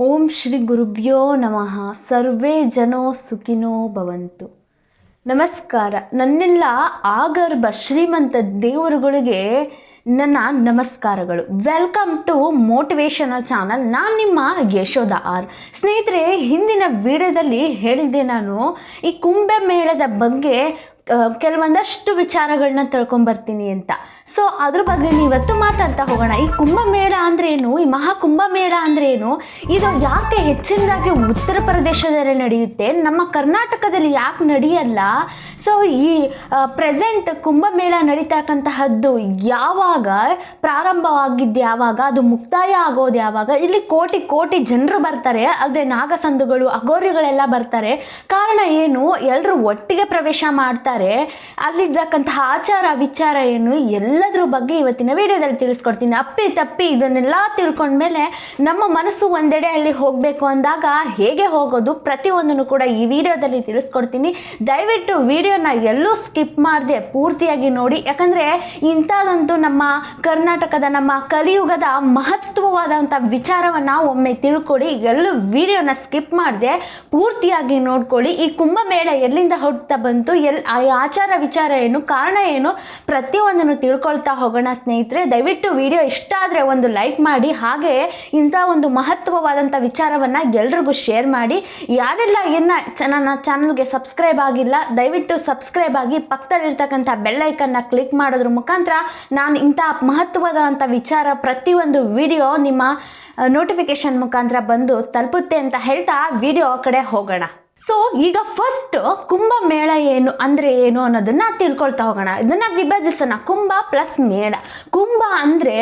ಓಂ ಶ್ರೀ ಗುರುಭ್ಯೋ ನಮಃ. ಸರ್ವೇ ಜನೋ ಸುಖಿನೋ ಭವಂತು. ನಮಸ್ಕಾರ. ನನ್ನೆಲ್ಲ ಆಗರ್ಭ ಶ್ರೀಮಂತ ದೇವರುಗಳಿಗೆ ನನ್ನ ನಮಸ್ಕಾರಗಳು. Welcome to motivational channel. ನಾನು ನಿಮ್ಮ ಯಶೋಧ ಆರ್. ಸ್ನೇಹಿತರೆ, ಹಿಂದಿನ ವಿಡಿಯೋದಲ್ಲಿ ಹೇಳಿದ್ದೆ ನಾನು ಈ ಕುಂಭಮೇಳದ ಬಗ್ಗೆ ಕೆಲವೊಂದಷ್ಟು ವಿಚಾರಗಳನ್ನ ತಿಳ್ಕೊಂಬರ್ತೀನಿ ಅಂತ. ಸೊ ಅದ್ರ ಬಗ್ಗೆ ಇವತ್ತು ಮಾತಾಡ್ತಾ ಹೋಗೋಣ. ಈ ಕುಂಭಮೇಳ ಅಂದ್ರೆ ಏನು, ಈ ಮಹಾಕುಂಭಮೇಳ ಅಂದ್ರೆ ಏನು, ಇದು ಯಾಕೆ ಹೆಚ್ಚಿನದಾಗಿ ಉತ್ತರ ಪ್ರದೇಶದಲ್ಲಿ ನಡೆಯುತ್ತೆ, ನಮ್ಮ ಕರ್ನಾಟಕದಲ್ಲಿ ಯಾಕೆ ನಡೆಯಲ್ಲ, ಸೊ ಈ ಪ್ರೆಸೆಂಟ್ ಕುಂಭಮೇಳ ನಡೀತಕ್ಕಂತಹದ್ದು ಯಾವಾಗ ಪ್ರಾರಂಭವಾಗಿದ್ದು, ಯಾವಾಗ ಅದು ಮುಕ್ತಾಯ ಆಗೋದು, ಯಾವಾಗ ಇಲ್ಲಿ ಕೋಟಿ ಕೋಟಿ ಜನರು ಬರ್ತಾರೆ, ಅಲ್ಲದೆ ನಾಗಸಂದುಗಳು ಅಘೋರಿಗಳೆಲ್ಲ ಬರ್ತಾರೆ. ಕಾರಣ ಏನು, ಎಲ್ಲರೂ ಒಟ್ಟಿಗೆ ಪ್ರವೇಶ ಮಾಡ್ತಾರೆ, ಅಲ್ಲಿರ್ತಕ್ಕಂತಹ ಆಚಾರ ವಿಚಾರ ಏನು, ಎಲ್ಲದ್ರ ಬಗ್ಗೆ ಇವತ್ತಿನ ವಿಡಿಯೋದಲ್ಲಿ ತಿಳಿಸ್ಕೊಡ್ತೀನಿ. ಅಪ್ಪಿ ತಪ್ಪಿ ಇದನ್ನೆಲ್ಲ ತಿಳ್ಕೊಂಡ್ಮೇಲೆ ನಮ್ಮ ಮನಸ್ಸು ಒಂದೆಡೆ ಅಲ್ಲಿ ಹೋಗಬೇಕು ಅಂದಾಗ ಹೇಗೆ ಹೋಗೋದು, ಪ್ರತಿಯೊಂದನ್ನು ಕೂಡ ಈ ವಿಡಿಯೋದಲ್ಲಿ ತಿಳಿಸ್ಕೊಡ್ತೀನಿ. ದಯವಿಟ್ಟು ವಿಡಿಯೋನ ಎಲ್ಲೂ ಸ್ಕಿಪ್ ಮಾಡದೆ ಪೂರ್ತಿಯಾಗಿ ನೋಡಿ. ಯಾಕಂದರೆ ಇಂಥದ್ದಂತೂ ನಮ್ಮ ಕರ್ನಾಟಕದ, ನಮ್ಮ ಕಲಿಯುಗದ ಮಹತ್ವವಾದಂಥ ವಿಚಾರವನ್ನು ಒಮ್ಮೆ ತಿಳ್ಕೊಳ್ಳಿ. ಎಲ್ಲೂ ವಿಡಿಯೋನ ಸ್ಕಿಪ್ ಮಾಡದೆ ಪೂರ್ತಿಯಾಗಿ ನೋಡ್ಕೊಳ್ಳಿ. ಈ ಕುಂಭಮೇಳ ಎಲ್ಲಿಂದ ಹುಟ್ಟುತ್ತಾ ಬಂತು, ಆಚಾರ ವಿಚಾರ ಏನು, ಕಾರಣ ಏನು, ಪ್ರತಿಯೊಂದನ್ನು ತಿಳ್ಕೊಳ್ತಾ ಹೋಗೋಣ. ಸ್ನೇಹಿತರೆ, ದಯವಿಟ್ಟು ವಿಡಿಯೋ ಇಷ್ಟ ಆದರೆ ಒಂದು ಲೈಕ್ ಮಾಡಿ, ಹಾಗೆ ಇಂಥ ಒಂದು ಮಹತ್ವವಾದಂಥ ವಿಚಾರವನ್ನು ಎಲ್ರಿಗೂ ಶೇರ್ ಮಾಡಿ. ಯಾರೆಲ್ಲ ನನ್ನ ಚಾನಲ್ಗೆ ಸಬ್ಸ್ಕ್ರೈಬ್ ಆಗಿಲ್ಲ, ದಯವಿಟ್ಟು ಸಬ್ಸ್ಕ್ರೈಬ್ ಆಗಿ, ಪಕ್ಕದಲ್ಲಿರ್ತಕ್ಕಂಥ ಬೆಲ್ ಐಕನ್ನ ಕ್ಲಿಕ್ ಮಾಡೋದ್ರ ಮುಖಾಂತರ ನಾನು ಇಂಥ ಮಹತ್ವವಾದಂಥ ವಿಚಾರ ಪ್ರತಿಯೊಂದು ವಿಡಿಯೋ ನಿಮ್ಮ ನೋಟಿಫಿಕೇಶನ್ ಮುಖಾಂತರ ಬಂದು ತಲುಪುತ್ತೆ ಅಂತ ಹೇಳ್ತಾ ವಿಡಿಯೋ ಕಡೆ ಹೋಗೋಣ. ಸೊ ಈಗ ಫಸ್ಟ್ ಕುಂಭಮೇಳ ಏನು ಅಂದರೆ ಏನು ಅನ್ನೋದನ್ನ ತಿಳ್ಕೊಳ್ತಾ ಹೋಗೋಣ. ಇದನ್ನು ವಿಭಜಿಸೋಣ. ಕುಂಭ ಪ್ಲಸ್ ಮೇಳ. ಕುಂಭ ಅಂದರೆ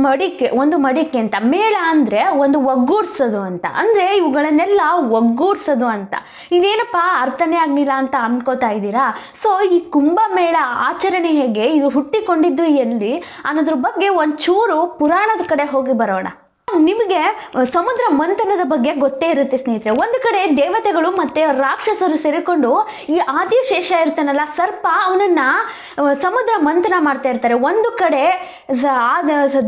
ಮಡಿಕೆ, ಒಂದು ಮಡಿಕೆ ಅಂತ. ಮೇಳ ಅಂದರೆ ಒಂದು ಒಗ್ಗೂಡ್ಸೋದು ಅಂತ, ಅಂದರೆ ಇವುಗಳನ್ನೆಲ್ಲ ಒಗ್ಗೂಡ್ಸೋದು ಅಂತ. ಇದೇನಪ್ಪ ಅರ್ಥನೇ ಆಗಲಿಲ್ಲ ಅಂತ ಅನ್ಕೋತಾ ಇದ್ದೀರಾ? ಸೊ ಈ ಕುಂಭಮೇಳ ಆಚರಣೆ ಹೇಗೆ, ಇದು ಹುಟ್ಟಿಕೊಂಡಿದ್ದು ಎಲ್ಲಿ ಅನ್ನೋದ್ರ ಬಗ್ಗೆ ಒಂಚೂರು ಪುರಾಣದ ಕಡೆ ಹೋಗಿ ಬರೋಣ. ನಿಮಗೆ ಸಮುದ್ರ ಮಂಥನದ ಬಗ್ಗೆ ಗೊತ್ತೇ ಇರುತ್ತೆ ಸ್ನೇಹಿತರೆ. ಒಂದು ಕಡೆ ದೇವತೆಗಳು ಮತ್ತು ರಾಕ್ಷಸರು ಸೇರಿಕೊಂಡು ಈ ಆದಿಶೇಷ ಇರ್ತಾನಲ್ಲ ಸರ್ಪ, ಅವನನ್ನು ಸಮುದ್ರ ಮಂಥನ ಮಾಡ್ತಾ ಇರ್ತಾರೆ. ಒಂದು ಕಡೆ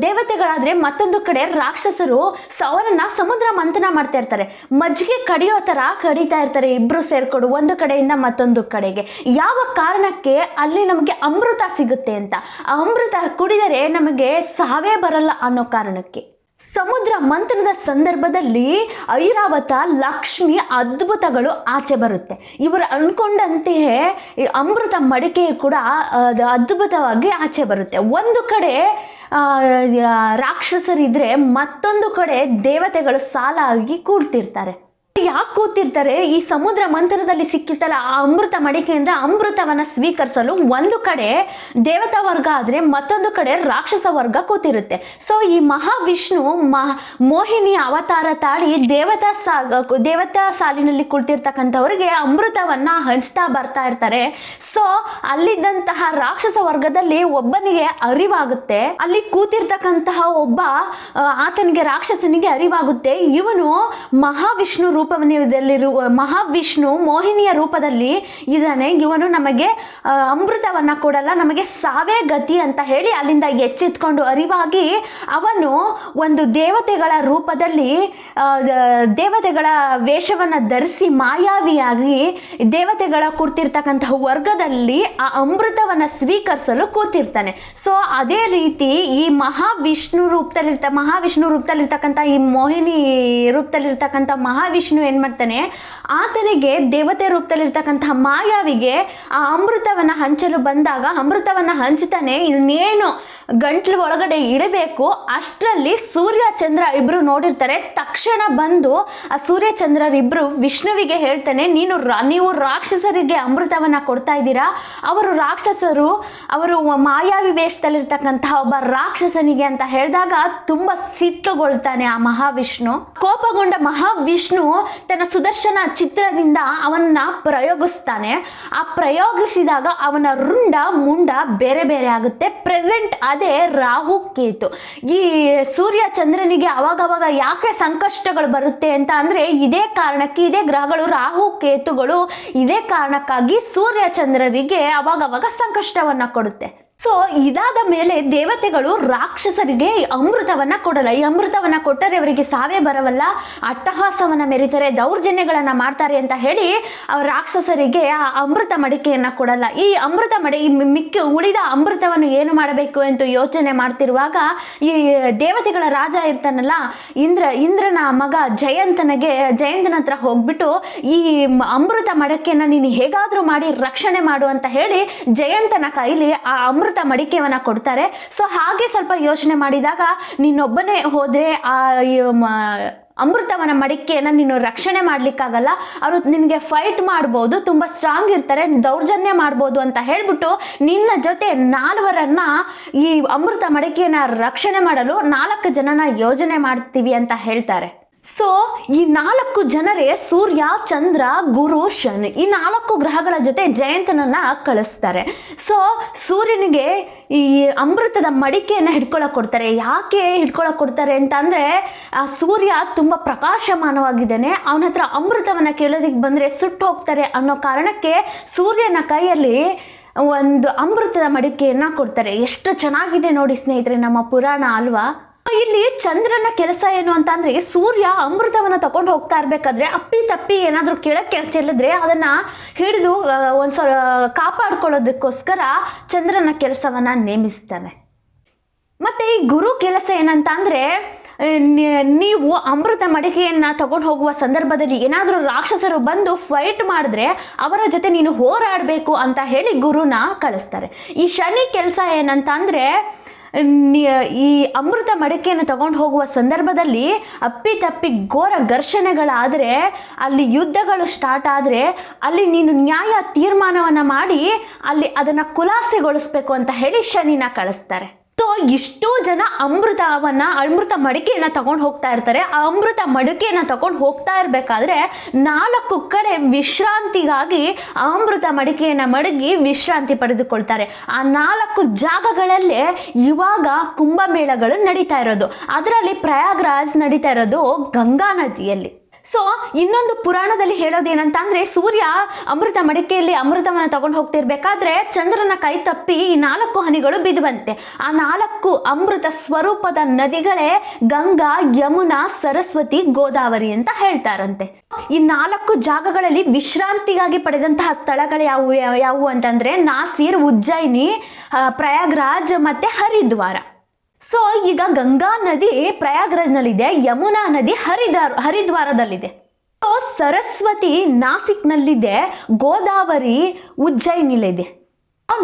ದೇವತೆಗಳಾದರೆ ಮತ್ತೊಂದು ಕಡೆ ರಾಕ್ಷಸರು ಅವನನ್ನು ಸಮುದ್ರ ಮಂಥನ ಮಾಡ್ತಾ ಇರ್ತಾರೆ. ಮಜ್ಜಿಗೆ ಕಡಿಯೋ ಥರ ಕಡಿತಾ ಇರ್ತಾರೆ ಇಬ್ಬರು ಸೇರ್ಕೊಂಡು ಒಂದು ಕಡೆಯಿಂದ ಮತ್ತೊಂದು ಕಡೆಗೆ. ಯಾವ ಕಾರಣಕ್ಕೆ? ಅಲ್ಲಿ ನಮಗೆ ಅಮೃತ ಸಿಗುತ್ತೆ ಅಂತ. ಆ ಅಮೃತ ಕುಡಿದರೆ ನಮಗೆ ಸಾವೇ ಬರಲ್ಲ ಅನ್ನೋ ಕಾರಣಕ್ಕೆ. ಸಮುದ್ರ ಮಂಥನದ ಸಂದರ್ಭದಲ್ಲಿ ಐರಾವತ, ಲಕ್ಷ್ಮಿ ಅದ್ಭುತಗಳು ಆಚೆ ಬರುತ್ತೆ. ಇವರು ಅಂದ್ಕೊಂಡಂತೆಯೇ ಅಮೃತ ಮಡಿಕೆ ಕೂಡ ಅದ್ಭುತವಾಗಿ ಆಚೆ ಬರುತ್ತೆ. ಒಂದು ಕಡೆ ರಾಕ್ಷಸರಿದ್ರೆ ಮತ್ತೊಂದು ಕಡೆ ದೇವತೆಗಳು ಸಾಲಾಗಿ ಕೂಡ್ತಿರ್ತಾರೆ. ಯಾಕೆ ಕೂತಿರ್ತಾರೆ? ಈ ಸಮುದ್ರ ಮಂಥನದಲ್ಲಿ ಸಿಕ್ಕಿತ್ತಲ್ಲ ಆ ಅಮೃತ ಮಡಿಕೆಯಿಂದ ಅಮೃತವನ್ನು ಸ್ವೀಕರಿಸಲು ಒಂದು ಕಡೆ ದೇವತಾ ವರ್ಗ ಆದರೆ ಮತ್ತೊಂದು ಕಡೆ ರಾಕ್ಷಸ ವರ್ಗ ಕೂತಿರುತ್ತೆ. ಸೊ ಈ ಮಹಾವಿಷ್ಣು ಮೋಹಿನಿ ಅವತಾರ ತಾಳಿ ದೇವತಾ ಸಾಲಿನಲ್ಲಿ ಕುಳಿತಿರ್ತಕ್ಕಂಥವ್ರಿಗೆ ಅಮೃತವನ್ನು ಹಂಚ್ತಾ ಬರ್ತಾ ಇರ್ತಾರೆ. ಸೊ ಅಲ್ಲಿದ್ದಂತಹ ರಾಕ್ಷಸ ವರ್ಗದಲ್ಲಿ ಒಬ್ಬನಿಗೆ ಅರಿವಾಗುತ್ತೆ, ಅಲ್ಲಿ ಕೂತಿರ್ತಕ್ಕಂತಹ ಒಬ್ಬ ಆತನಿಗೆ ರಾಕ್ಷಸನಿಗೆ ಅರಿವಾಗುತ್ತೆ, ಇವನು ಮಹಾವಿಷ್ಣು ಮಹಾವಿಷ್ಣು ಮೋಹಿನಿಯ ರೂಪದಲ್ಲಿ ಇದ್ದಾನೆ, ಇವನು ನಮಗೆ ಅಮೃತವನ್ನು ಕೊಡಲ್ಲ, ನಮಗೆ ಸಾವೇ ಗತಿ ಅಂತ ಹೇಳಿ ಅಲ್ಲಿಂದ ಎಚ್ಚೆತ್ಕೊಂಡು ಅರಿವಾಗಿ ಅವನು ಒಂದು ದೇವತೆಗಳ ರೂಪದಲ್ಲಿ ದೇವತೆಗಳ ವೇಷವನ್ನು ಧರಿಸಿ ಮಾಯಾವಿಯಾಗಿ ದೇವತೆಗಳ ಕೂರ್ತಿರ್ತಕ್ಕಂತಹ ವರ್ಗದಲ್ಲಿ ಆ ಅಮೃತವನ್ನು ಸ್ವೀಕರಿಸಲು ಕೂತಿರ್ತಾನೆ. ಸೊ ಅದೇ ರೀತಿ ಈ ಮಹಾವಿಷ್ಣು ರೂಪದಲ್ಲಿರ್ತಕ್ಕಂಥ ಈ ಮೋಹಿನಿ ರೂಪದಲ್ಲಿರ್ತಕ್ಕಂಥ ಮಹಾವಿಷ್ಣು ಏನು ಮಾಡ್ತಾನೆ, ಆತನಿಗೆ ದೇವತೆ ರೂಪದಲ್ಲಿರ್ತಕ್ಕಂತಹ ಮಾಯಾವಿಗೆ ಆ ಅಮೃತವನ್ನು ಹಂಚಲು ಬಂದಾಗ ಅಮೃತವನ್ನು ಹಂಚ್ತಾನೆ. ಇನ್ನೇನು ಗಂಟ್ಲು ಒಳಗಡೆ ಇಡಬೇಕು ಅಷ್ಟರಲ್ಲಿ ಸೂರ್ಯ ಚಂದ್ರ ಇಬ್ಬರು ನೋಡಿರ್ತಾರೆ. ತಕ್ಷಣ ಬಂದು ಆ ಸೂರ್ಯ ಚಂದ್ರರಿಬ್ಬರು ವಿಷ್ಣುವಿಗೆ ಹೇಳ್ತಾನೆ, ನೀವು ರಾಕ್ಷಸರಿಗೆ ಅಮೃತವನ್ನು ಕೊಡ್ತಾ ಇದ್ದೀರಾ, ಅವರು ಮಾಯಾವಿ ವೇಷದಲ್ಲಿರ್ತಕ್ಕಂತಹ ಒಬ್ಬ ರಾಕ್ಷಸನಿಗೆ ಅಂತ ಹೇಳಿದಾಗ ತುಂಬ ಸಿಟ್ಟುಗೊಳ್ತಾನೆ ಆ ಮಹಾವಿಷ್ಣು. ಕೋಪಗೊಂಡ ಮಹಾವಿಷ್ಣು ತನ್ನ ಸುದರ್ಶನ ಚಿತ್ರದಿಂದ ಅವನ್ನ ಪ್ರಯೋಗಿಸ್ತಾನೆ. ಆ ಪ್ರಯೋಗಿಸಿದಾಗ ಅವನ ರುಂಡ ಮುಂಡ ಬೇರೆ ಬೇರೆ ಆಗುತ್ತೆ. ಪ್ರೆಸೆಂಟ್ ಅದೇ ರಾಹು ಕೇತು. ಈ ಸೂರ್ಯ ಚಂದ್ರನಿಗೆ ಅವಾಗವಾಗ ಯಾಕೆ ಸಂಕಷ್ಟಗಳು ಬರುತ್ತೆ ಅಂತ ಅಂದರೆ ಇದೇ ಕಾರಣಕ್ಕೆ, ಇದೇ ಗ್ರಹಗಳು ರಾಹು ಕೇತುಗಳು ಇದೇ ಕಾರಣಕ್ಕಾಗಿ ಸೂರ್ಯ ಚಂದ್ರರಿಗೆ ಅವಾಗವಾಗ ಸಂಕಷ್ಟವನ್ನು ಕೊಡುತ್ತೆ. ಸೊ ಇದಾದ ಮೇಲೆ ದೇವತೆಗಳು ರಾಕ್ಷಸರಿಗೆ ಅಮೃತವನ್ನ ಕೊಡಲ್ಲ. ಈ ಅಮೃತವನ್ನ ಕೊಟ್ಟರೆ ಅವರಿಗೆ ಸಾವೇ ಬರವಲ್ಲ, ಅಟ್ಟಹಾಸವನ್ನ ಮೆರೀತಾರೆ, ದೌರ್ಜನ್ಯಗಳನ್ನ ಮಾಡ್ತಾರೆ ಅಂತ ಹೇಳಿ ರಾಕ್ಷಸರಿಗೆ ಆ ಅಮೃತ ಮಡಿಕೆಯನ್ನ ಕೊಡಲ್ಲ. ಈ ಅಮೃತ ಮಿಕ್ಕಿ ಉಳಿದ ಅಮೃತವನ್ನು ಏನು ಮಾಡಬೇಕು ಅಂತ ಯೋಚನೆ ಮಾಡ್ತಿರುವಾಗ ಈ ದೇವತೆಗಳ ರಾಜ ಇರ್ತಾನಲ್ಲ ಇಂದ್ರನ ಮಗ ಜಯಂತನ ಹತ್ರ ಹೋಗ್ಬಿಟ್ಟು ಈ ಅಮೃತ ಮಡಕೆಯನ್ನ ನೀನು ಹೇಗಾದ್ರೂ ಮಾಡಿ ರಕ್ಷಣೆ ಮಾಡು ಅಂತ ಹೇಳಿ ಜಯಂತನ ಕೈಲಿ ಆ ಅಮೃತ ಮಡಿಕೆಯನ್ನ ಕೊಡ್ತಾರೆ. ಸೊ ಹಾಗೆ ಸ್ವಲ್ಪ ಯೋಚನೆ ಮಾಡಿದಾಗ ನೀನೊಬ್ಬನೇ ಹೋದ್ರೆ ಆ ಅಮೃತವನ ಮಡಿಕೆಯನ್ನ ನೀನು ರಕ್ಷಣೆ ಮಾಡ್ಲಿಕ್ಕಾಗಲ್ಲ, ಅವರು ನಿನಗೆ ಫೈಟ್ ಮಾಡ್ಬೋದು, ತುಂಬಾ ಸ್ಟ್ರಾಂಗ್ ಇರ್ತಾರೆ, ದೌರ್ಜನ್ಯ ಮಾಡ್ಬೋದು ಅಂತ ಹೇಳ್ಬಿಟ್ಟು ನಿನ್ನ ಜೊತೆ 4 ಈ ಅಮೃತ ಮಡಿಕೆಯನ್ನ ರಕ್ಷಣೆ ಮಾಡಲು 4 ಜನನ ಯೋಜನೆ ಮಾಡ್ತೀವಿ ಅಂತ ಹೇಳ್ತಾರೆ. ಸೊ ಈ 4 ಜನರೇ ಸೂರ್ಯ, ಚಂದ್ರ, ಗುರು, ಶನಿ, ಈ 4 ಗ್ರಹಗಳ ಜೊತೆ ಜಯಂತನನ್ನ ಕಳಿಸ್ತಾರೆ. ಸೊ ಸೂರ್ಯನಿಗೆ ಈ ಅಮೃತದ ಮಡಿಕೆಯನ್ನು ಹಿಡ್ಕೊಳಕ್ ಕೊಡ್ತಾರೆ. ಯಾಕೆ ಹಿಡ್ಕೊಳಕ್ ಕೊಡ್ತಾರೆ ಅಂತ ಅಂದ್ರೆ ಆ ಸೂರ್ಯ ತುಂಬಾ ಪ್ರಕಾಶಮಾನವಾಗಿದ್ದಾನೆ, ಅವನ ಹತ್ರ ಅಮೃತವನ್ನ ಕೇಳೋದಿಕ್ ಬಂದ್ರೆ ಸುಟ್ಟು ಹೋಗ್ತಾರೆ ಅನ್ನೋ ಕಾರಣಕ್ಕೆ ಸೂರ್ಯನ ಕೈಯಲ್ಲಿ ಒಂದು ಅಮೃತದ ಮಡಿಕೆಯನ್ನ ಕೊಡ್ತಾರೆ. ಎಷ್ಟು ಚೆನ್ನಾಗಿದೆ ನೋಡಿ ಸ್ನೇಹಿತರೆ ನಮ್ಮ ಪುರಾಣ ಅಲ್ವಾ. ಇಲ್ಲಿ ಚಂದ್ರನ ಕೆಲಸ ಏನು ಅಂತ ಅಂದ್ರೆ ಸೂರ್ಯ ಅಮೃತವನ್ನ ತಗೊಂಡು ಹೋಗ್ತಾ ಇರ್ಬೇಕಾದ್ರೆ ಅಪ್ಪಿ ತಪ್ಪಿ ಏನಾದ್ರೂ ಕೆಳಕ್ಕೆ ಚೆಲ್ಲಿದ್ರೆ ಅದನ್ನ ಹಿಡಿದು ಒಂದ್ಸಲ ಕಾಪಾಡ್ಕೊಳ್ಳೋದಕ್ಕೋಸ್ಕರ ಚಂದ್ರನ ಕೆಲಸವನ್ನ ನೇಮಿಸ್ತಾನೆ. ಮತ್ತೆ ಈ ಗುರು ಕೆಲಸ ಏನಂತ ಅಂದ್ರೆ ನೀವು ಅಮೃತ ಮಡಿಕೆಯನ್ನ ತಗೊಂಡು ಹೋಗುವ ಸಂದರ್ಭದಲ್ಲಿ ಏನಾದರೂ ರಾಕ್ಷಸರು ಬಂದು ಫೈಟ್ ಮಾಡಿದ್ರೆ ಅವರ ಜೊತೆ ನೀನು ಹೋರಾಡಬೇಕು ಅಂತ ಹೇಳಿ ಗುರುನ ಕಳಿಸ್ತಾರೆ. ಈ ಶನಿ ಕೆಲಸ ಏನಂತ ಅಂದ್ರೆ ಈ ಅಮೃತ ಮಡಿಕೆಯನ್ನು ತಗೊಂಡು ಹೋಗುವ ಸಂದರ್ಭದಲ್ಲಿ ಅಪ್ಪಿ ತಪ್ಪಿ ಘೋರ ಘರ್ಷಣೆಗಳಾದರೆ, ಅಲ್ಲಿ ಯುದ್ಧಗಳು ಸ್ಟಾರ್ಟ್ ಆದರೆ ಅಲ್ಲಿ ನೀನು ನ್ಯಾಯ ತೀರ್ಮಾನವನ್ನು ಮಾಡಿ ಅಲ್ಲಿ ಅದನ್ನು ಖುಲಾಸೆಗೊಳಿಸ್ಬೇಕು ಅಂತ ಹೇಳಿ ಶನಿನ ಕಳಿಸ್ತಾರೆ. ಸೊ ಇಷ್ಟೋ ಜನ ಅಮೃತ ಮಡಿಕೆಯನ್ನು ತಗೊಂಡು ಹೋಗ್ತಾ ಇರ್ತಾರೆ. ಆ ಅಮೃತ ಮಡಿಕೆಯನ್ನು ತಗೊಂಡು ಹೋಗ್ತಾ ಇರಬೇಕಾದ್ರೆ 4 ಕಡೆ ವಿಶ್ರಾಂತಿಗಾಗಿ ಅಮೃತ ಮಡಿಕೆಯನ್ನು ಮಡಗಿ ವಿಶ್ರಾಂತಿ ಪಡೆದುಕೊಳ್ತಾರೆ. ಆ 4 ಜಾಗಗಳಲ್ಲೇ ಇವಾಗ ಕುಂಭಮೇಳಗಳು ನಡೀತಾ ಇರೋದು. ಅದರಲ್ಲಿ ಪ್ರಯಾಗ್ರಾಜ್ ನಡೀತಾ ಇರೋದು ಗಂಗಾ ನದಿಯಲ್ಲಿ. ಸೊ ಇನ್ನೊಂದು ಪುರಾಣದಲ್ಲಿ ಹೇಳೋದೇನಂತ ಅಂದ್ರೆ ಸೂರ್ಯ ಅಮೃತ ಮಡಿಕೆಯಲ್ಲಿ ಅಮೃತವನ್ನು ತಗೊಂಡು ಹೋಗ್ತಿರ್ಬೇಕಾದ್ರೆ ಚಂದ್ರನ ಕೈ ತಪ್ಪಿ ಈ 4 ಹನಿಗಳು ಬಿದ್ದುವಂತೆ. ಆ 4 ಅಮೃತ ಸ್ವರೂಪದ ನದಿಗಳೇ ಗಂಗಾ, ಯಮುನಾ, ಸರಸ್ವತಿ, ಗೋದಾವರಿ ಅಂತ ಹೇಳ್ತಾರಂತೆ. ಈ 4 ಜಾಗಗಳಲ್ಲಿ ವಿಶ್ರಾಂತಿಗಾಗಿ ಪಡೆದಂತಹ ಸ್ಥಳಗಳು ಯಾವುವು ಅಂತಂದ್ರೆ ನಾಸಿರ್, ಉಜ್ಜಯಿನಿ, ಪ್ರಯಾಗ್ರಾಜ್ ಮತ್ತೆ ಹರಿದ್ವಾರ. ಸೊ ಈಗ ಗಂಗಾ ನದಿ ಪ್ರಯಾಗ್ರಾಜ್ನಲ್ಲಿದೆ, ಯಮುನಾ ನದಿ ಹರಿದ್ವಾರದಲ್ಲಿದೆ. ಸೊ ಸರಸ್ವತಿ ನಾಸಿಕ್ನಲ್ಲಿದೆ, ಗೋದಾವರಿ ಉಜ್ಜಯಿನಿಲಿದೆ.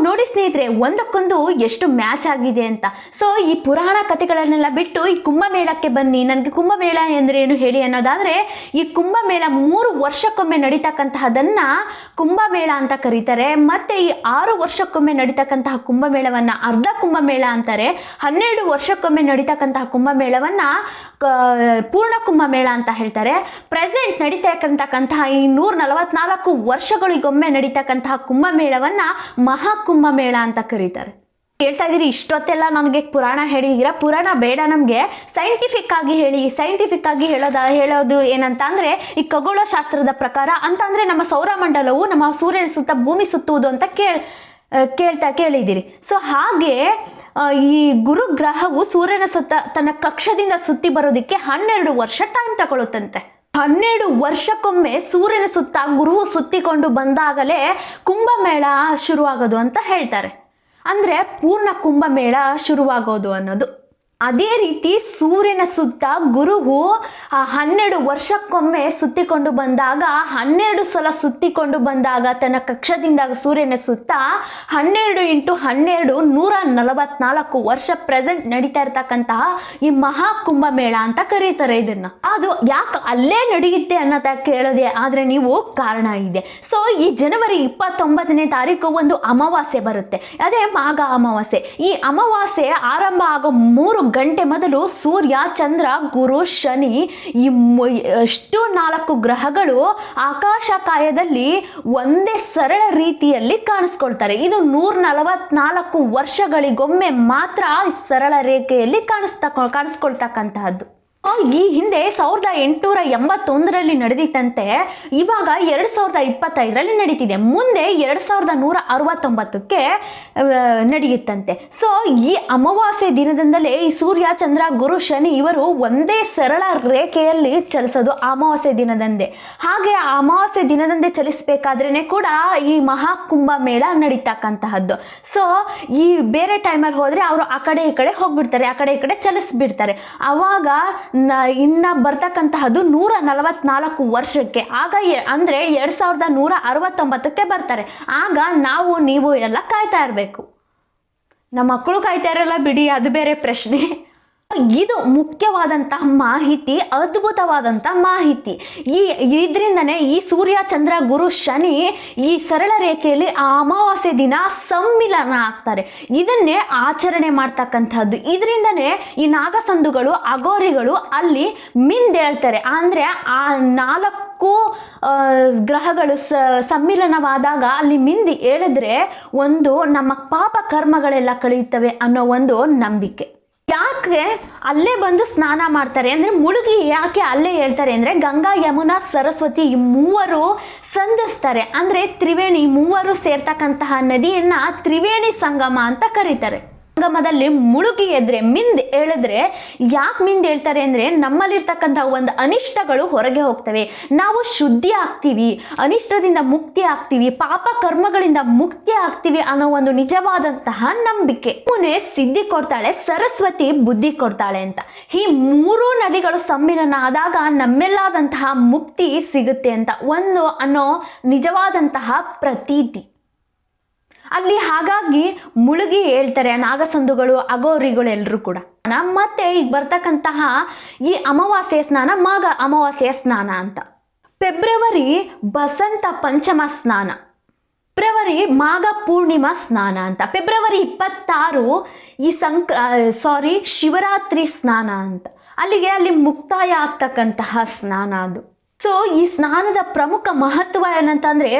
ನೋಡಿ ಸ್ನೇಹಿತರೆ ಒಂದಕ್ಕೊಂದು ಎಷ್ಟು ಮ್ಯಾಚ್ ಆಗಿದೆ ಅಂತ. ಸೊ ಈ ಪುರಾಣ ಕಥೆಗಳನ್ನೆಲ್ಲ ಬಿಟ್ಟು ಈ ಕುಂಭಮೇಳಕ್ಕೆ ಬನ್ನಿ. ನನಗೆ ಕುಂಭಮೇಳ ಅಂದ್ರೆ ಏನು ಹೇಳಿ ಅನ್ನೋದಾದ್ರೆ, ಈ ಕುಂಭಮೇಳ 3 ವರ್ಷಕ್ಕೊಮ್ಮೆ ನಡೀತಕ್ಕಂತಹದನ್ನ ಕುಂಭಮೇಳ ಅಂತ ಕರೀತಾರೆ. ಮತ್ತೆ ಈ 6 ವರ್ಷಕ್ಕೊಮ್ಮೆ ನಡೀತಕ್ಕಂತಹ ಕುಂಭಮೇಳವನ್ನ ಅರ್ಧ ಕುಂಭಮೇಳ ಅಂತಾರೆ. 12 ವರ್ಷಕ್ಕೊಮ್ಮೆ ನಡೀತಕ್ಕಂತಹ ಕುಂಭಮೇಳವನ್ನ ಪೂರ್ಣ ಕುಂಭಮೇಳ ಅಂತ ಹೇಳ್ತಾರೆ. ಪ್ರೆಸೆಂಟ್ ನಡೀತಕ್ಕಂತಹ ಈ 144 ವರ್ಷಗಳಿಗೊಮ್ಮೆ ನಡೀತಕ್ಕಂತಹ ಕುಂಭಮೇಳವನ್ನ ಮಹಾಕುಂಭಮೇಳ ಅಂತ ಕರೀತಾರೆ. ಹೇಳ್ತಾ ಇದ್ದೀರಿ ಇಷ್ಟೊತ್ತೆಲ್ಲ ನನಗೆ ಪುರಾಣ ಹೇಳಿದ್ದೀರಾ, ಪುರಾಣ ಬೇಡ ನಮಗೆ, ಸೈಂಟಿಫಿಕ್ ಆಗಿ ಹೇಳಿ. ಸೈಂಟಿಫಿಕ್ ಆಗಿ ಹೇಳೋದು ಏನಂತ ಅಂದ್ರೆ ಈ ಖಗೋಳ ಶಾಸ್ತ್ರದ ಪ್ರಕಾರ ಅಂತ ಅಂದ್ರೆ ನಮ್ಮ ಸೌರಮಂಡಲವು ನಮ್ಮ ಸೂರ್ಯನ ಸುತ್ತ ಭೂಮಿ ಸುತ್ತುವುದು ಅಂತ ಕೇಳಿದ್ದೀರಿ. ಸೊ ಹಾಗೆ ಈ ಗುರುಗ್ರಹವು ಸೂರ್ಯನ ಸುತ್ತ ತನ್ನ ಕಕ್ಷದಿಂದ ಸುತ್ತಿ ಬರೋದಕ್ಕೆ 12 ವರ್ಷ ಟೈಮ್ ತಗೊಳ್ಳುತ್ತಂತೆ. 12 ವರ್ಷಕ್ಕೊಮ್ಮೆ ಸೂರ್ಯನ ಸುತ್ತ ಗುರು ಸುತ್ತಿಕೊಂಡು ಬಂದಾಗಲೇ ಕುಂಭಮೇಳ ಶುರುವಾಗೋದು ಅಂತ ಹೇಳ್ತಾರೆ. ಅಂದ್ರೆ ಪೂರ್ಣ ಕುಂಭಮೇಳ ಶುರುವಾಗೋದು ಅನ್ನೋದು. ಅದೇ ರೀತಿ ಸೂರ್ಯನ ಸುತ್ತ ಗುರುವು 12 ವರ್ಷಕ್ಕೊಮ್ಮೆ ಸುತ್ತಿಕೊಂಡು ಬಂದಾಗ 12 ಸಲ ಸುತ್ತಿಕೊಂಡು ಬಂದಾಗ ತನ್ನ ಕಕ್ಷದಿಂದ ಸೂರ್ಯನ ಸುತ್ತ 12 × 12 144 ವರ್ಷ ಪ್ರೆಸೆಂಟ್ ನಡೀತಾ ಇರ್ತಕ್ಕಂತಹ ಈ ಮಹಾ ಕುಂಭಮೇಳ ಅಂತ ಕರೀತಾರೆ ಇದನ್ನ. ಅದು ಯಾಕೆ ಅಲ್ಲೇ ನಡೆಯುತ್ತೆ ಅನ್ನೋದ ಕೇಳೋದೆ ಆದ್ರೆ ನೀವು ಕಾರಣ ಇದೆ. ಸೊ ಈ ಜನವರಿ 29ನೇ ತಾರೀಕು ಒಂದು ಅಮಾವಾಸ್ಯೆ ಬರುತ್ತೆ, ಅದೇ ಮಾಘ ಅಮಾವಾಸ್ಯೆ. ಈ ಅಮಾವಾಸ್ಯೆ ಆರಂಭ ಆಗೋ 3 ಗಂಟೆ ಮೊದಲು ಸೂರ್ಯ, ಚಂದ್ರ, ಗುರು, ಶನಿ ಈ 4 ಗ್ರಹಗಳು ಆಕಾಶಕಾಯದಲ್ಲಿ ಒಂದೇ ಸರಳ ರೀತಿಯಲ್ಲಿ ಕಾಣಿಸ್ಕೊಳ್ತಾರೆ. ಇದು 144 ವರ್ಷಗಳಿಗೊಮ್ಮೆ ಮಾತ್ರ ಸರಳ ರೇಖೆಯಲ್ಲಿ ಕಾಣಿಸ್ಕೊಳ್ತಕ್ಕಂತಹದ್ದು. ಈ ಹಿಂದೆ 1881ರಲ್ಲಿ ನಡೆದಿತ್ತಂತೆ, ಇವಾಗ 2025ರಲ್ಲಿ ನಡೀತಿದೆ, ಮುಂದೆ 2169ಕ್ಕೆ ನಡೆಯುತ್ತಂತೆ. ಸೊ ಈ ಅಮಾವಾಸ್ಯೆ ದಿನದಿಂದಲೇ ಈ ಸೂರ್ಯ, ಚಂದ್ರ, ಗುರು, ಶನಿ ಇವರು ಒಂದೇ ಸರಳ ರೇಖೆಯಲ್ಲಿ ಚಲಿಸೋದು ಅಮಾವಾಸ್ಯೆ ದಿನದಂದೇ. ಹಾಗೆ ಆ ಅಮಾವಾಸ್ಯೆ ದಿನದಂದೇ ಚಲಿಸಬೇಕಾದ್ರೇ ಕೂಡ ಈ ಮಹಾಕುಂಭ ಮೇಳ ನಡೀತಕ್ಕಂತಹದ್ದು. ಸೊ ಈ ಬೇರೆ ಟೈಮಲ್ಲಿ ಹೋದರೆ ಅವರು ಆ ಕಡೆ ಈ ಕಡೆ ಹೋಗ್ಬಿಡ್ತಾರೆ, ಆ ಕಡೆ ಈ ಕಡೆ ಚಲಿಸ್ಬಿಡ್ತಾರೆ. ಆವಾಗ ಇನ್ನು ಬರ್ತಕ್ಕಂತಹದ್ದು 144 ವರ್ಷಕ್ಕೆ, ಆಗ ಅಂದರೆ 2169ಕ್ಕೆ ಬರ್ತಾರೆ. ಆಗ ನಾವು ನೀವು ಎಲ್ಲ ಕಾಯ್ತಾ ಇರಬೇಕು. ನಮ್ಮ ಮಕ್ಕಳು ಕಾಯ್ತಾ ಇರಲ್ಲ ಬಿಡಿ, ಅದು ಬೇರೆ ಪ್ರಶ್ನೆ. ಇದು ಮುಖ್ಯವಾದಂತಹ ಮಾಹಿತಿ, ಅದ್ಭುತವಾದಂಥ ಮಾಹಿತಿ. ಇದರಿಂದನೇ ಈ ಸೂರ್ಯ, ಚಂದ್ರ, ಗುರು, ಶನಿ ಈ ಸರಳ ರೇಖೆಯಲ್ಲಿ ಆ ಅಮಾವಾಸ್ಯೆ ದಿನ ಸಮ್ಮಿಲನ ಆಗ್ತಾರೆ. ಇದನ್ನೇ ಆಚರಣೆ ಮಾಡ್ತಕ್ಕಂಥದ್ದು. ಇದರಿಂದನೇ ಈ ನಾಗಸಂದುಗಳು, ಅಗೋರಿಗಳು ಅಲ್ಲಿ ಮಿಂದೇಳ್ತಾರೆ. ಅಂದರೆ ಆ 4 ಗ್ರಹಗಳು ಸಮ್ಮಿಲನವಾದಾಗ ಅಲ್ಲಿ ಮಿಂದಿ ಹೇಳಿದ್ರೆ ಒಂದು ನಮ್ಮ ಪಾಪ ಕರ್ಮಗಳೆಲ್ಲ ಕಳೆಯುತ್ತವೆ ಅನ್ನೋ ಒಂದು ನಂಬಿಕೆ. ಯಾಕೆ ಅಲ್ಲೇ ಬಂದು ಸ್ನಾನ ಮಾಡ್ತಾರೆ ಅಂದರೆ, ಮುಳುಗಿ ಯಾಕೆ ಅಲ್ಲೇ ಹೇಳ್ತಾರೆ ಅಂದರೆ, ಗಂಗಾ, ಯಮುನಾ, ಸರಸ್ವತಿ ಈ ಮೂವರು ಸಂಧಿಸ್ತಾರೆ. ಅಂದರೆ ತ್ರಿವೇಣಿ, ಮೂವರು ಸೇರ್ತಕ್ಕಂತಹ ನದಿಯನ್ನು ತ್ರಿವೇಣಿ ಸಂಗಮ ಅಂತ ಕರೀತಾರೆ. ಸಂಗಮದಲ್ಲಿ ಮುಳುಗಿ ಎದ್ರೆ ಮಿಂದ್ ಹೇಳಿದ್ರೆ, ಯಾಕೆ ಮಿಂದ್ ಹೇಳ್ತಾರೆ ಅಂದರೆ, ನಮ್ಮಲ್ಲಿರ್ತಕ್ಕಂಥ ಒಂದು ಅನಿಷ್ಟಗಳು ಹೊರಗೆ ಹೋಗ್ತವೆ, ನಾವು ಶುದ್ಧಿ ಆಗ್ತೀವಿ, ಅನಿಷ್ಟದಿಂದ ಮುಕ್ತಿ ಆಗ್ತೀವಿ, ಪಾಪ ಕರ್ಮಗಳಿಂದ ಮುಕ್ತಿ ಆಗ್ತೀವಿ ಅನ್ನೋ ಒಂದು ನಿಜವಾದಂತಹ ನಂಬಿಕೆ. ಮುನೆ ಸಿದ್ಧಿ ಕೊಡ್ತಾಳೆ, ಸರಸ್ವತಿ ಬುದ್ಧಿ ಕೊಡ್ತಾಳೆ ಅಂತ. ಈ 3 ನದಿಗಳು ಸಮ್ಮಿಲನ ಆದಾಗ ನಮ್ಮೆಲ್ಲಾದಂತಹ ಮುಕ್ತಿ ಸಿಗುತ್ತೆ ಅಂತ ಒಂದು ಅನ್ನೋ ನಿಜವಾದಂತಹ ಪ್ರತೀತಿ ಅಲ್ಲಿ. ಹಾಗಾಗಿ ಮುಳುಗಿ ಹೇಳ್ತಾರೆ ನಾಗಸಂದುಗಳು, ಅಗೋರಿಗಳು ಎಲ್ಲರೂ ಕೂಡ. ಮತ್ತೆ ಈಗ ಬರ್ತಕ್ಕಂತಹ ಈ ಅಮಾವಾಸ್ಯೆಯ ಸ್ನಾನ ಮಾಘ ಅಮಾವಾಸ್ಯೆಯ ಸ್ನಾನ ಅಂತ. ಫೆಬ್ರವರಿ ಬಸಂತ ಪಂಚಮ ಸ್ನಾನ, ಫೆಬ್ರವರಿ ಮಾಘ ಪೂರ್ಣಿಮಾ ಸ್ನಾನ ಅಂತ. ಫೆಬ್ರವರಿ 26 ಈ ಶಿವರಾತ್ರಿ ಸ್ನಾನ ಅಂತ. ಅಲ್ಲಿ ಮುಕ್ತಾಯ ಆಗ್ತಕ್ಕಂತಹ ಸ್ನಾನ ಅದು. ಸೊ ಈ ಸ್ನಾನದ ಪ್ರಮುಖ ಮಹತ್ವ ಏನಂತಂದರೆ,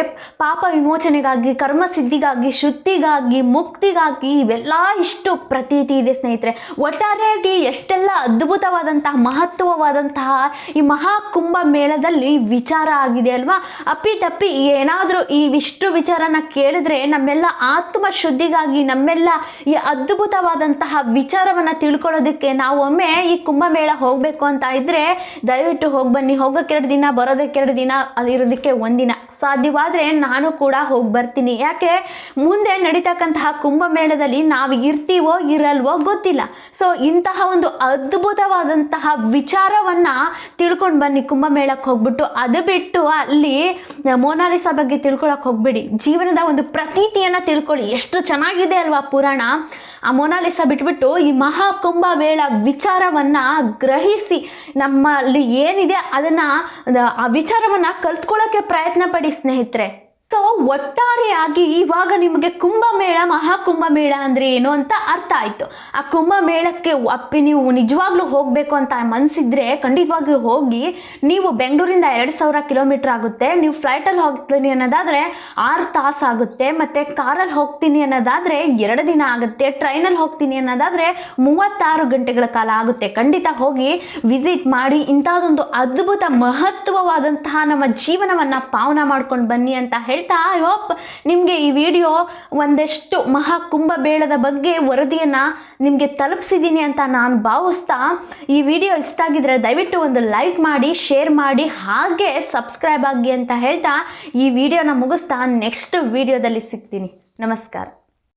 ಪಾಪ ವಿಮೋಚನೆಗಾಗಿ, ಕರ್ಮಸಿದ್ಧಿಗಾಗಿ, ಶುದ್ಧಿಗಾಗಿ, ಮುಕ್ತಿಗಾಗಿ ಇವೆಲ್ಲ ಇಷ್ಟು ಪ್ರತೀತಿ ಇದೆ ಸ್ನೇಹಿತರೆ. ಒಟ್ಟಾರೆಯಾಗಿ ಎಷ್ಟೆಲ್ಲ ಅದ್ಭುತವಾದಂತಹ ಮಹತ್ವವಾದಂತಹ ಈ ಮಹಾಕುಂಭ ಮೇಳದಲ್ಲಿ ವಿಚಾರ ಆಗಿದೆ ಅಲ್ವಾ. ಅಪ್ಪಿತಪ್ಪಿ ಏನಾದರೂ ಇವಿಷ್ಟು ವಿಚಾರನ ಕೇಳಿದ್ರೆ ನಮ್ಮೆಲ್ಲ ಆತ್ಮ ಶುದ್ಧಿಗಾಗಿ, ನಮ್ಮೆಲ್ಲ ಈ ಅದ್ಭುತವಾದಂತಹ ವಿಚಾರವನ್ನು ತಿಳ್ಕೊಳ್ಳೋದಕ್ಕೆ ನಾವು ಒಮ್ಮೆ ಈ ಕುಂಭಮೇಳ ಹೋಗಬೇಕು ಅಂತ ಇದ್ದರೆ ದಯವಿಟ್ಟು ಹೋಗಿ ಬನ್ನಿ. ಹೋಗೋಕ್ಕೆ 2 ದಿನ, ಬರೋದಕ್ಕೆ 2 ದಿನ, ಅಲ್ಲಿರೋದಕ್ಕೆ 1 ದಿನ. ಸಾಧ್ಯವಾದರೆ ನಾನು ಕೂಡ ಹೋಗಿ ಬರ್ತೀನಿ. ಯಾಕೆ ಮುಂದೆ ನಡೀತಕ್ಕಂತಹ ಕುಂಭಮೇಳದಲ್ಲಿ ನಾವು ಇರ್ತೀವೋ ಇರಲ್ವೋ ಗೊತ್ತಿಲ್ಲ. ಸೊ ಇಂತಹ ಒಂದು ಅದ್ಭುತವಾದಂತಹ ವಿಚಾರವನ್ನು ತಿಳ್ಕೊಂಡು ಬನ್ನಿ ಕುಂಭಮೇಳಕ್ಕೆ ಹೋಗ್ಬಿಟ್ಟು. ಅದು ಬಿಟ್ಟು ಅಲ್ಲಿ ಮೋನಾಲಿಸಾ ಬಗ್ಗೆ ತಿಳ್ಕೊಳಕ್ಕೆ ಹೋಗ್ಬೇಡಿ. ಜೀವನದ ಒಂದು ಪ್ರತೀತಿಯನ್ನು ತಿಳ್ಕೊಳ್ಳಿ. ಎಷ್ಟು ಚೆನ್ನಾಗಿದೆ ಅಲ್ವಾ ಪುರಾಣ. ಆ ಮೋನಾಲಿಸಾ ಬಿಟ್ಬಿಟ್ಟು ಈ ಮಹಾಕುಂಭ ಮೇಳ ವಿಚಾರವನ್ನು ಗ್ರಹಿಸಿ ನಮ್ಮಲ್ಲಿ ಏನಿದೆ ಅದನ್ನು, ಆ ವಿಚಾರವನ್ನು ಕಲ್ತ್ಕೊಳ್ಳೋಕ್ಕೆ ಪ್ರಯತ್ನ ಪಡಿ ಸ್ನೇಹಿತರೆ. ಸೊ ಒಟ್ಟಾರೆಯಾಗಿ ಇವಾಗ ನಿಮಗೆ ಕುಂಭಮೇಳ, ಮಹಾಕುಂಭಮೇಳ ಅಂದರೆ ಏನು ಅಂತ ಅರ್ಥ ಆಯಿತು. ಆ ಕುಂಭಮೇಳಕ್ಕೆ ನೀವು ನಿಜವಾಗ್ಲೂ ಹೋಗಬೇಕು ಅಂತ ಮನಸ್ಸಿದ್ರೆ ಖಂಡಿತವಾಗಿಯೂ ಹೋಗಿ. ನೀವು ಬೆಂಗಳೂರಿಂದ 2000 ಕಿಲೋಮೀಟರ್ ಆಗುತ್ತೆ. ನೀವು ಫ್ಲೈಟಲ್ಲಿ ಹೋಗ್ತೀನಿ ಅನ್ನೋದಾದರೆ 6 ತಾಸು ಆಗುತ್ತೆ. ಮತ್ತು ಕಾರಲ್ಲಿ ಹೋಗ್ತೀನಿ ಅನ್ನೋದಾದರೆ 2 ದಿನ ಆಗುತ್ತೆ. ಟ್ರೈನಲ್ಲಿ ಹೋಗ್ತೀನಿ ಅನ್ನೋದಾದರೆ 36 ಗಂಟೆಗಳ ಕಾಲ ಆಗುತ್ತೆ. ಖಂಡಿತ ಹೋಗಿ ವಿಸಿಟ್ ಮಾಡಿ ಇಂಥದ್ದೊಂದು ಅದ್ಭುತ ಮಹತ್ವವಾದಂತಹ ನಮ್ಮ ಜೀವನವನ್ನು ಪಾವನ ಮಾಡ್ಕೊಂಡು ಬನ್ನಿ ಅಂತ ಹೇಳಿ ಐ ಹೋಪ್ ನಿಮಗೆ ಈ ವಿಡಿಯೋ ಒಂದಷ್ಟು ಮಹಾಕುಂಭ ಮೇಳದ ಬಗ್ಗೆ ವರದಿಯನ್ನು ನಿಮಗೆ ತಲುಪಿಸಿದ್ದೀನಿ ಅಂತ ನಾನು ಭಾವಿಸ್ತಾ, ಈ ವಿಡಿಯೋ ಇಷ್ಟ ಆಗಿದ್ರೆ ದಯವಿಟ್ಟು ಒಂದು ಲೈಕ್ ಮಾಡಿ, ಶೇರ್ ಮಾಡಿ, ಹಾಗೆ ಸಬ್ಸ್ಕ್ರೈಬ್ ಆಗಿ ಅಂತ ಹೇಳ್ತಾ ಈ ವಿಡಿಯೋನ ಮುಗಿಸ್ತಾ ನೆಕ್ಸ್ಟ್ ವಿಡಿಯೋದಲ್ಲಿ ಸಿಗ್ತೀನಿ. ನಮಸ್ಕಾರ.